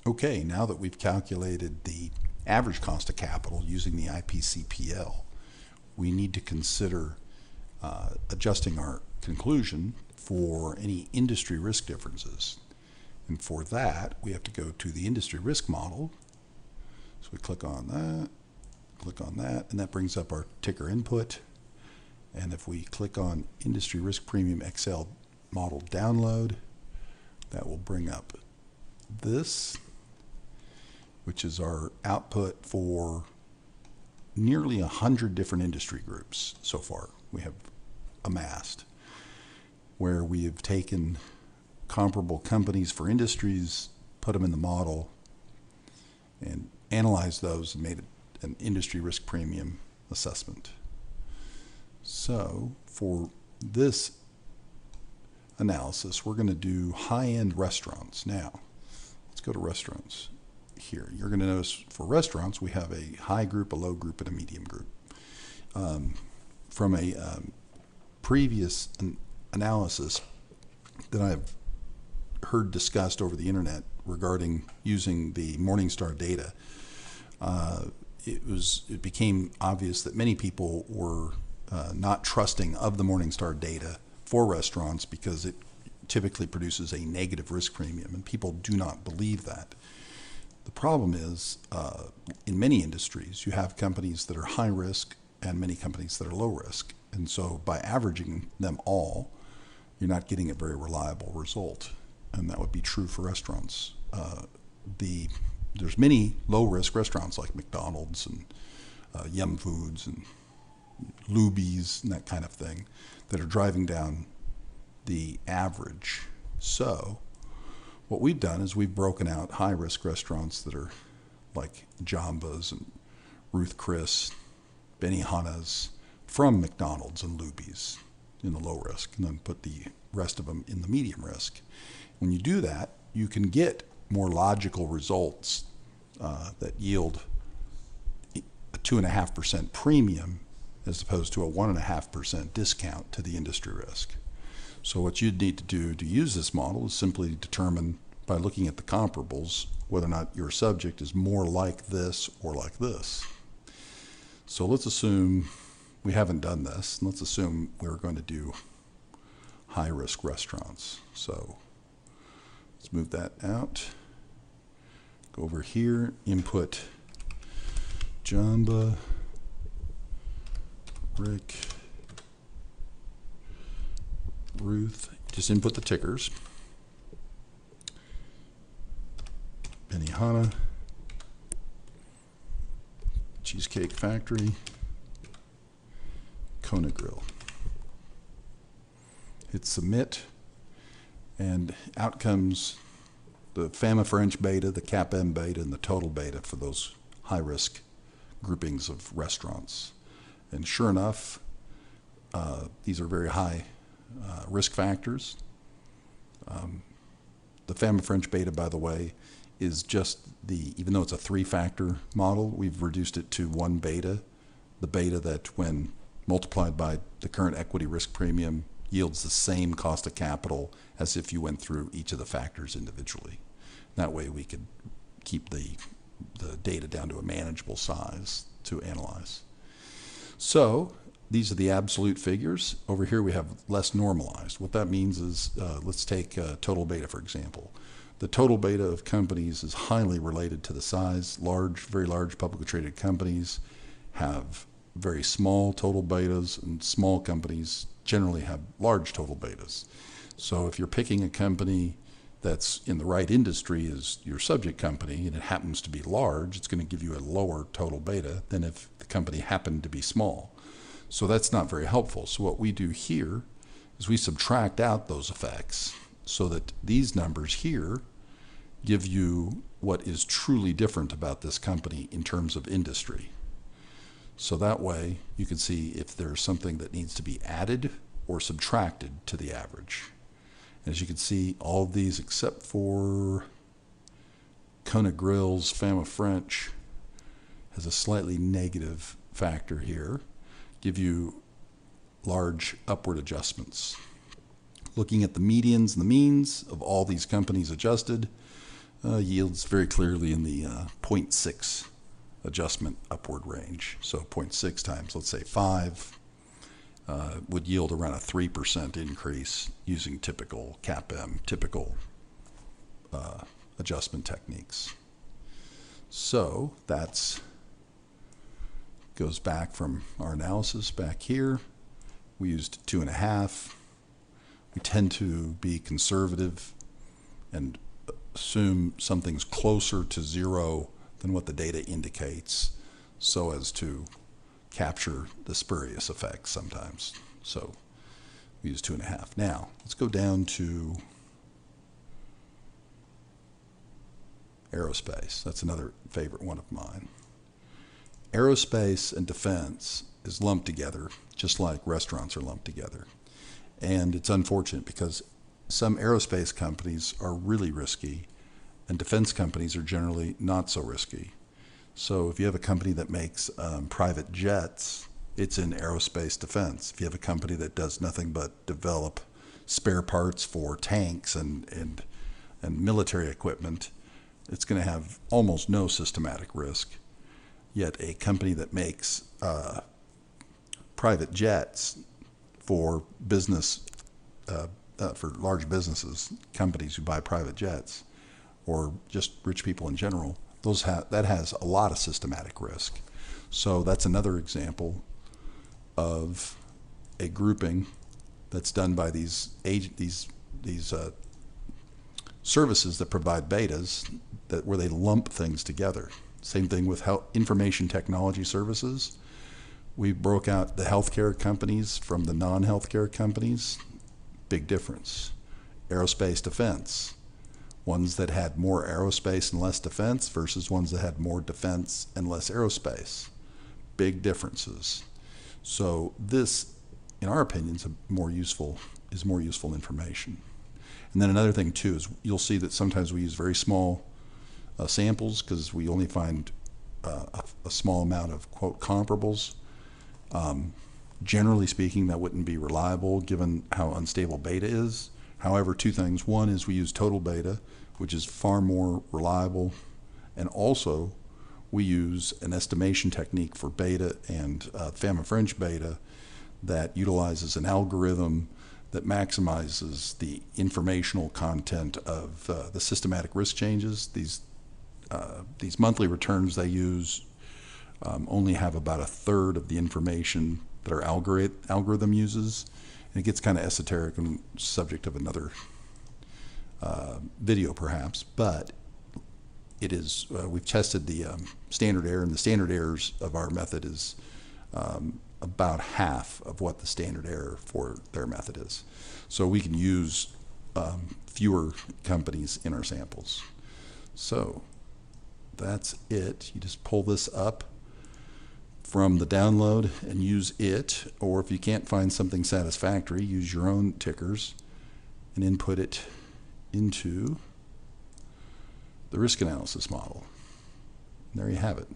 Okay, now that we've calculated the average cost of capital using the IPCPL, we need to consider adjusting our conclusion for any industry risk differences. And for that, we have to go to the industry risk model. So we click on that, and that brings up our ticker input. And if we click on Industry Risk Premium Excel Model Download, that will bring up this, which is our output for nearly 100 different industry groups so far we have amassed, where we have taken comparable companies for industries, put them in the model, and analyzed those and made an industry risk premium assessment. So for this analysis, we're going to do high-end restaurants. Now, let's go to restaurants here. You're going to notice for restaurants, we have a high group, a low group, and a medium group. From a previous analysis that I've heard discussed over the internet regarding using the Morningstar data, it became obvious that many people were not trusting of the Morningstar data for restaurants because it typically produces a negative risk premium, and people do not believe that. The problem is, in many industries, you have companies that are high risk and many companies that are low risk. And so by averaging them all, you're not getting a very reliable result. And that would be true for restaurants. There's many low-risk restaurants like McDonald's and Yum Foods and Luby's and that kind of thing that are driving down the average. So what we've done is we've broken out high-risk restaurants that are like Jambas and Ruth Chris, Benihana's from McDonald's and Luby's in the low risk, and then put the rest of them in the medium risk. When you do that, you can get more logical results that yield a 2.5% premium as opposed to a 1.5% discount to the industry risk. So what you'd need to do to use this model is simply determine by looking at the comparables whether or not your subject is more like this or like this. So let's assume we haven't done this. Let's assume we're going to do high-risk restaurants. So let's move that out. Go over here, input Jamba, Rick, Ruth. Just input the tickers. Benihana, Cheesecake Factory, Kona Grill. Hit submit, and out comes the Fama French beta, the CAPM beta, and the total beta for those high-risk groupings of restaurants. And sure enough, these are very high risk factors. The Fama French beta, by the way, is just even though it's a 3-factor model, we've reduced it to 1 beta, the beta that when multiplied by the current equity risk premium yields the same cost of capital as if you went through each of the factors individually. That way we could keep the data down to a manageable size to analyze. So these are the absolute figures. Over here we have less normalized. What that means is, let's take total beta, for example. The total beta of companies is highly related to the size. Very large publicly traded companies have very small total betas, and small companies generally have large total betas. So if you're picking a company that's in the right industry as your subject company and it happens to be large, it's going to give you a lower total beta than if the company happened to be small. So that's not very helpful. So what we do here is we subtract out those effects so that these numbers here give you what is truly different about this company in terms of industry. So that way you can see if there's something that needs to be added or subtracted to the average. As you can see, all of these except for Kona Grill's Fama French has a slightly negative factor here, give you large upward adjustments. Looking at the medians and the means of all these companies adjusted, Yields very clearly in the 0.6 adjustment upward range. So 0.6 times, let's say 5, would yield around a 3% increase using typical CAPM, typical adjustment techniques. So that's goes back from our analysis back here. We used 2.5. We tend to be conservative and assume something's closer to 0 than what the data indicates, so as to capture the spurious effects sometimes. So we use 2.5. Now let's go down to aerospace. That's another favorite one of mine. Aerospace and defense is lumped together, just like restaurants are lumped together. And it's unfortunate because some aerospace companies are really risky and defense companies are generally not so risky. So if you have a company that makes private jets, it's in aerospace defense. If you have a company that does nothing but develop spare parts for tanks and military equipment, it's going to have almost no systematic risk. Yet a company that makes private jets for business, for large businesses, companies who buy private jets, or just rich people in general, that has a lot of systematic risk. So that's another example of a grouping that's done by these services that provide betas, where they lump things together. Same thing with information technology services. We broke out the healthcare companies from the non-healthcare companies. Big difference. Aerospace defense. Ones that had more aerospace and less defense versus ones that had more defense and less aerospace. Big differences. So this, in our opinion, is more useful information. And then another thing too is you'll see that sometimes we use very small samples because we only find a small amount of, quote, comparables. Generally speaking, that wouldn't be reliable given how unstable beta is. However, two things. One is we use total beta, which is far more reliable. And also, we use an estimation technique for beta and Fama-French beta that utilizes an algorithm that maximizes the informational content of the systematic risk changes. These monthly returns they use only have about a third of the information that our algorithm uses. And it gets kind of esoteric and subject of another video perhaps, but it is, we've tested the standard error, and the standard errors of our method is about half of what the standard error for their method is. So we can use fewer companies in our samples. So that's it. You just pull this up from the download and use it, or if you can't find something satisfactory, use your own tickers and input it into the risk analysis model. And there you have it.